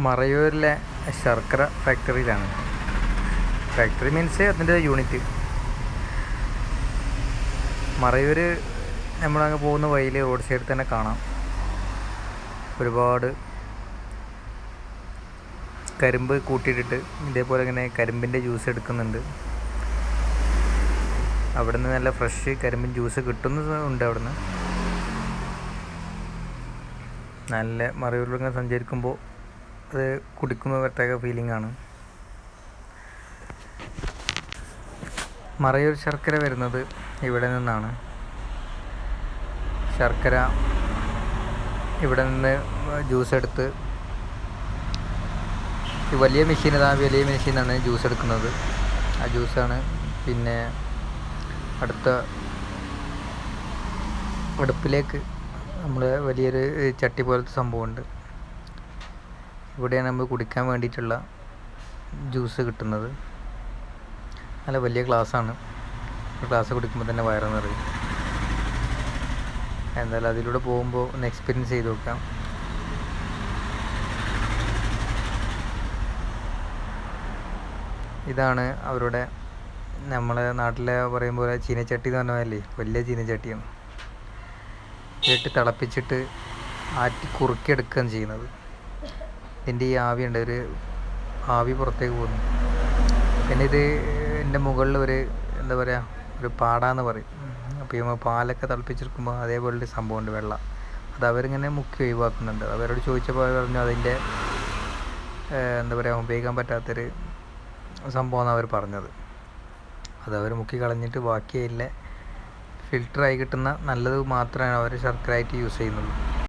മറയൂരിലെ ശർക്കര ഫാക്ടറിയിലാണ്. Factory means അതിൻ്റെ unit. Marayur നമ്മളങ്ങ് പോകുന്ന വഴിയിൽ റോഡ് സൈഡിൽ തന്നെ കാണാം ഒരുപാട് കരിമ്പ് കൂട്ടിയിട്ടിട്ട് ഇതേപോലെ ഇങ്ങനെ കരിമ്പിൻ്റെ ജ്യൂസ് എടുക്കുന്നുണ്ട്. അവിടെ നിന്ന് നല്ല ഫ്രഷ് കരിമ്പിൻ ജ്യൂസ് കിട്ടുന്നതുണ്ട്. അവിടെ നിന്ന് നല്ല മറയൂരിലിങ്ങനെ സഞ്ചരിക്കുമ്പോൾ അത് കുടിക്കുമ്പോൾ പ്രത്യേക ഫീലിംഗ് ആണ്. മറയൂർ ശർക്കര വരുന്നത് ഇവിടെ നിന്നാണ്. ശർക്കര ഇവിടെ നിന്ന് ജ്യൂസ് എടുത്ത് ഈ വലിയ മെഷീനാണ് ജ്യൂസ് എടുക്കുന്നത്. ആ ജ്യൂസാണ് പിന്നെ അടുപ്പിലേക്ക് നമ്മൾ വലിയൊരു ചട്ടി പോലത്തെ സംഭവമുണ്ട്. ഇവിടെയാണ് നമ്മൾ കുടിക്കാൻ വേണ്ടിയിട്ടുള്ള ജ്യൂസ് കിട്ടുന്നത്. നല്ല വലിയ ഗ്ലാസ്സാണ്. ഗ്ലാസ് കുടിക്കുമ്പോൾ തന്നെ വയറ് നിറയും. എന്തായാലും അതിലൂടെ പോകുമ്പോൾ ഒന്ന് എക്സ്പീരിയൻസ് ചെയ്ത് നോക്കാം. ഇതാണ് അവരുടെ നമ്മളെ നാട്ടിലെ പറയും പോലെ ചീനച്ചട്ടി എന്ന് പറഞ്ഞാലേ വലിയ ചീനച്ചട്ടിയാണ്. ഇതിട്ട് തിളപ്പിച്ചിട്ട് ആറ്റി കുറുക്കിയെടുക്കുകയാണ് ചെയ്യുന്നത്. ഇതിൻ്റെ ഈ ആവിയുണ്ട്, ഒരു ആവി പുറത്തേക്ക് പോകുന്നു. പിന്നെ ഇത് എൻ്റെ മുകളിൽ എന്താ പറയുക, ഒരു പാടാന്ന് പറയും. അപ്പോൾ ഈ പാലൊക്കെ തിളപ്പിച്ചെടുക്കുമ്പോൾ അതേപോലൊരു സംഭവമുണ്ട്, വെള്ളം. അത് അവരിങ്ങനെ മുക്കി ഒഴിവാക്കുന്നുണ്ട്. അവരോട് ചോദിച്ചപ്പോൾ അവർ പറഞ്ഞു അതിൻ്റെ എന്താ പറയുക, ഉപയോഗിക്കാൻ പറ്റാത്തൊരു സംഭവമാണ് അവർ പറഞ്ഞത്. അതവർ മുക്കി കളഞ്ഞിട്ട് ബാക്കിയില്ല ഫിൽറ്ററായി കിട്ടുന്ന നല്ലത് മാത്രമേ അവർ ശർക്കരയായിട്ട് യൂസ് ചെയ്യുന്നുള്ളൂ.